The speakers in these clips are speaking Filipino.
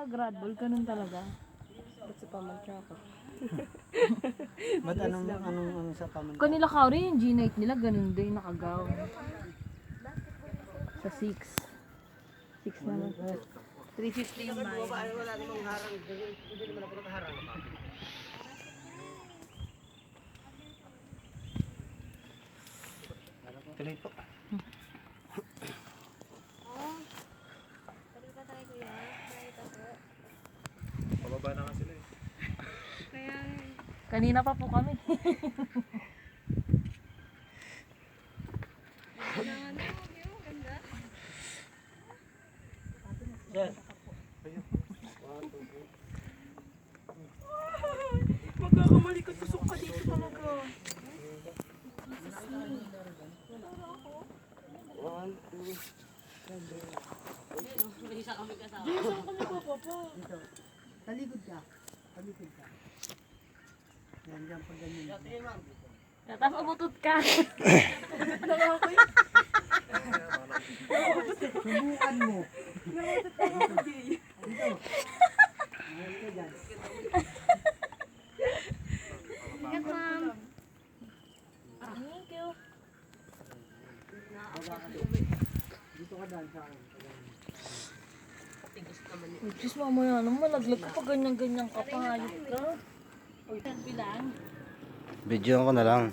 Gradball, ganun talaga. Ba't sa pamantya ako? Ba't anong sa pamantya? Kanila Kauri, yung G-Night nila, ganun din, nakagaw. Sa 6. 6 naman. 350 yung bayan. Wala namang harang. Hindi naman ako nakaharang. Tuloy po. Pababa na nga sila eh. Kanina pa po kami. Yes. Magkakamali ka, tusok ka dito talaga. Talikod ka. Talikod ka. Yan, yan, pag ganyan. Tapos umutot ka. Subukan mo. Dito. Dito dyan. Yes, ma'am. Thank you. Dito ka dyan sa akin. Diyos, mamaya naman malaglag ka pag ganyan-ganyan ka, pangayot ka. Bilang. Video ko na lang.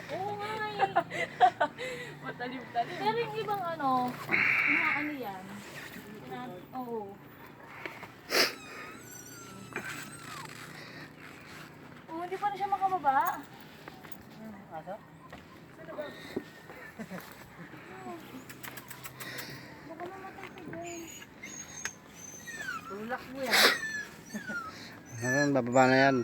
Oo nga eh. Matalim-talim. Pero yung ibang ano yan. Oo. Oo, hindi pa na siya makababa. Aso? Baka mamatay ka dyan. Tulak mo yan. Ano, bababa na yan.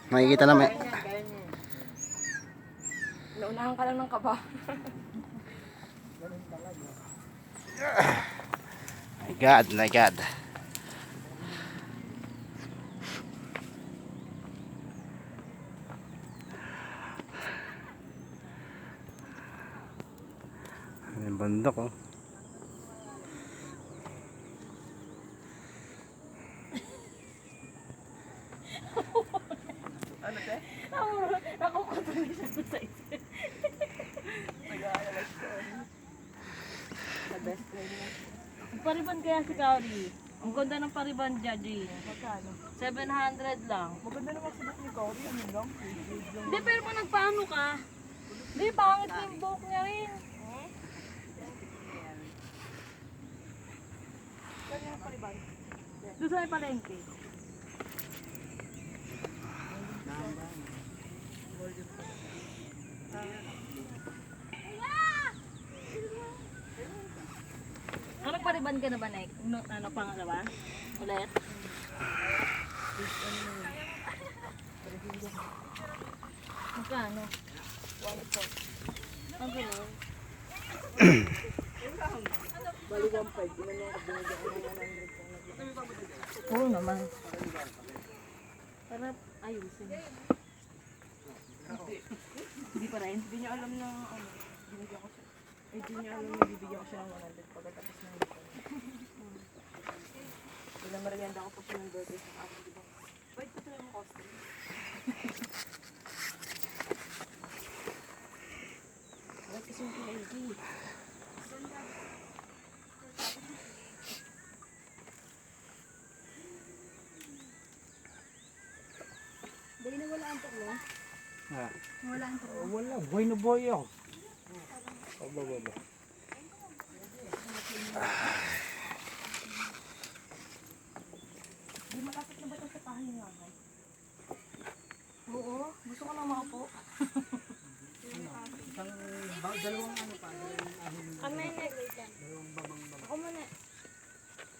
Makikita na may... Kaya niya. Naunahan ka lang ng kaba. Ganun talaga. My God, my God. Yung bundok oh. Ano te? Nakukutuloy siya sa isip. Nag-aalala siya. The best friend niya. Pariban kaya si Kauri. Ang ganda ng pariban dyan, Jane. Magkano? 700 lang. Maganda naman sa buhok ni Cory. Ano lang? Hindi, pero kung nagpaano ka, hindi, pangit na yung buhok niya rin. Kanya pa rin ba? Doon sa may palengke. Ano, nagpariban ka na ba, Nek? Ano, pangalawa? Ulit? Magkano? 1.4. Ang gano'n? Bali 1.5. Ilan yung kabinigyan ko ng 100 ko. Oo naman. Para ayusin. Hindi pa rin? Hindi niya alam na ano. Binigyan ko siya. Hindi niya alam na bibigyan ko siya ng 100 pagkatapos ng ito. Ilang merienda ko po siya ng birthday sa akin. Diba? Wait, pa talaga mo costume. Wait, kasi yung PID. Dahil nawala ang tuklo. Ha? Nawala ang tuklo. Wala. Boy na boy ako. Baba. Di malapit na ba ito sa pahingahan? Oo, gusto ko na maupo. Dalawang ano pa. Dalawang ahon. Kami na, wait lang. Dalawang babang. Ako muna.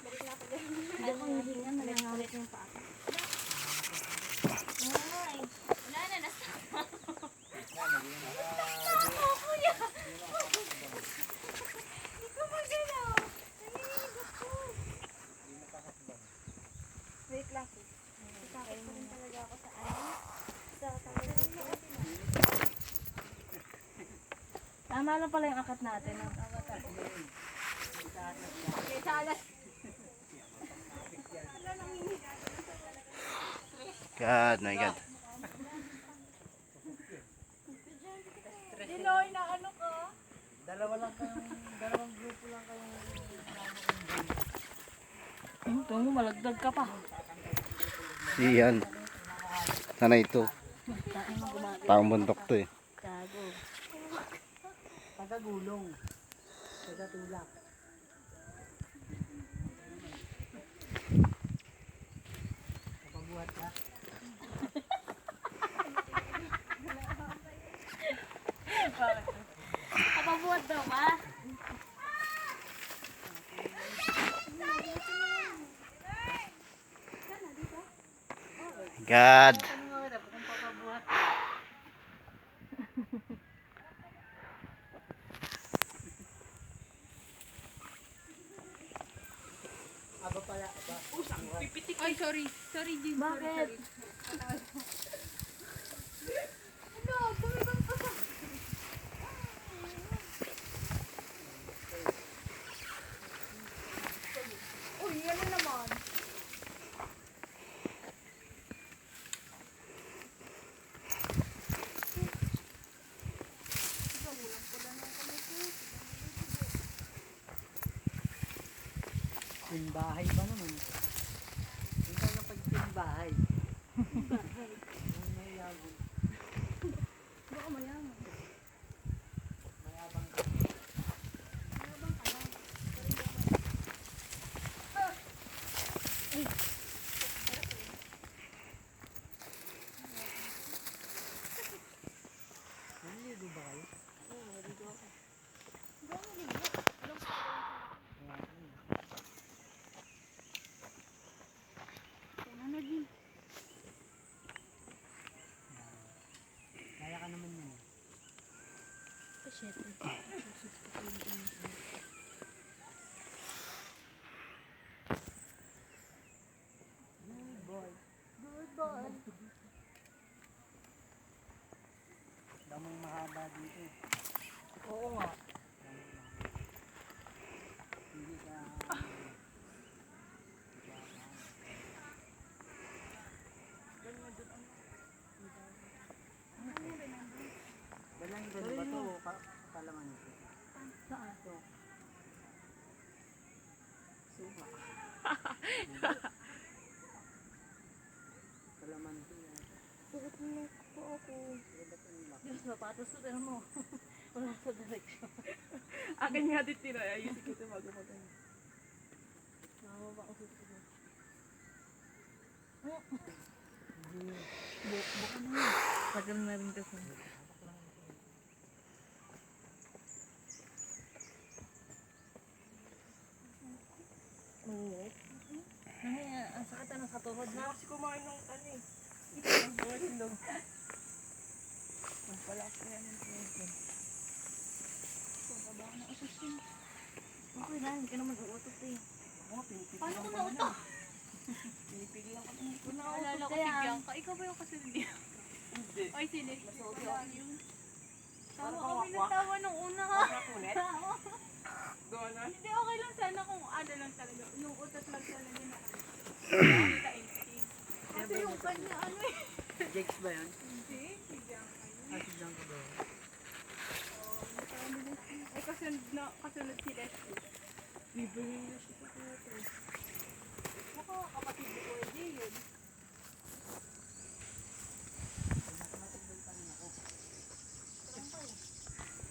Balik na ako dyan. Hindi ako hihinga, nangangalit yung paa. Ay, wala na, nasa. Ako, kuya. Hindi ko magalaw. Nanginginig ako. Tama lang pala yung akat natin. No? God, my God. Dinoy na ano ka? Dalawang grupo lang kayong Ito mo, malagdag ka pa. Iyan. Sana ito. Tayo mo gumagay. Taong bundok to eh. Gago. taga-gulong. Taga-tulak. Kapabuhat ka? Kapabuhat daw ba? God. Aba pala, aba. Ay, sorry. Sorry, Jin. Bakit? Uy, ano naman? Bahay pa naman. Hindi ka napag bahay. Bahay. May yago. Baka mayaman. Mayabang ka. Naliligo ba kayo? Kaya ka naman yun. Damang mahaba dito. Oo nga. Hindi ka... Dalang doon ba ito? Kalaman nito. Saan? Suha. Kalaman ito. Sakit mo po ako. Diyos, mapatos ko. Pero mo. Wala sa direksyon. Akin nga din tira. Ayusin ko ito bago maganda. Nakababa ko sa tulo. Buka na yun. Tagal na rin kasi. Oo. Ang sakit na sa tuhod na. Kasi kumain ng ano eh. Ang buhay sindog. Magpalak na yan. Okay na, hindi ka naman uutot eh. Paano ko nauto? Pinipigil lang kami. Kung naalala ko si Bianca, ikaw ba yung kasunod niya? Hindi. Ay, sino? Wala yun. Tawa kami ng tawa nung una ha. Tawa. Gawa na? Hindi, okay lang sana kung ano lang talaga. Yung utot lang talaga na. Kasi yung kanya ano eh. Jakes ba yan? Hindi, si Bianca yun. Ah, si Blanco ba yan? Ay, kasunod si Leslie. Libre yung Leslie pa kaya ito. Baka kapatid ko pwede yun.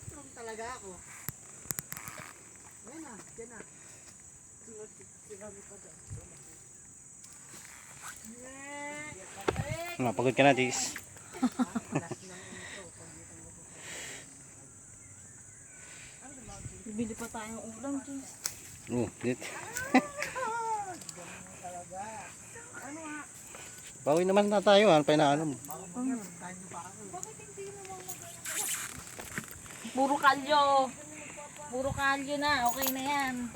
Strong talaga ako. Yan na, yan na. Sinabi pa dyan. Pagod ka na, Tis. Bibili pa tayong ulam, Jis. Dit. Ano nga? Bawi naman na tayo, ano pa inaalam. Puro kalyo. Puro kalyo na. Okay na yan.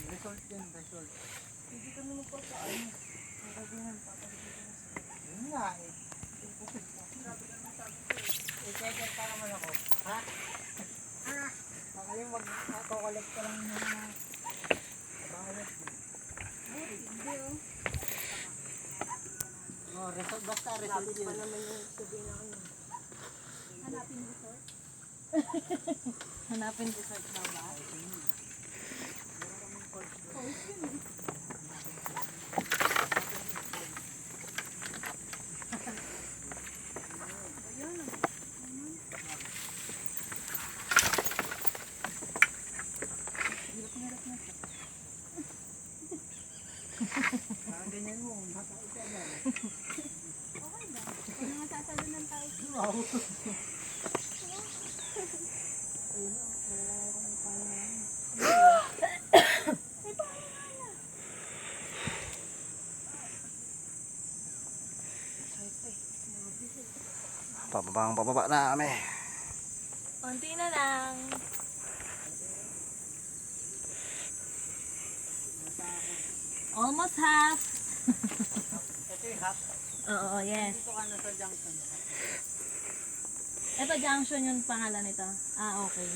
Result din, result. Hindi kami magpapaan. Yun nga eh. Eh, second pa naman ako. Makaling magkakolect ka lang ng mga bawat. Oh, result basta result yun. Hanapin resort na ba? Ganyan mo, makakita ba? Nasasalinan tayo. Wow. Pababa na kami. Konti na lang. Almost half. Ito yung half. Oo, yes. Dito ka na sa junction. Ito junction yung pangalan nito. Ah, okay.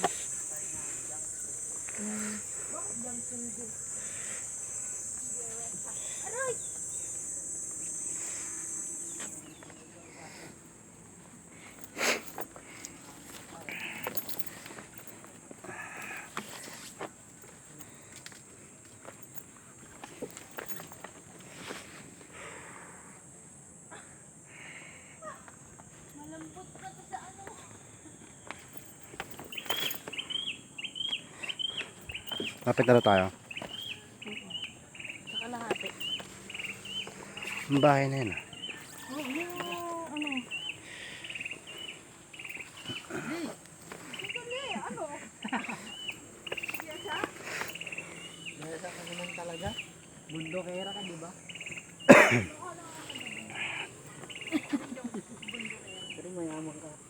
Malambot na to sa ano. Lapit na tayo. Sa kalahati. Ang bahay na yun. Oh, yung ano. Nasa ka naman talaga. Bundokera ka, di ba? Pero mayaman ka.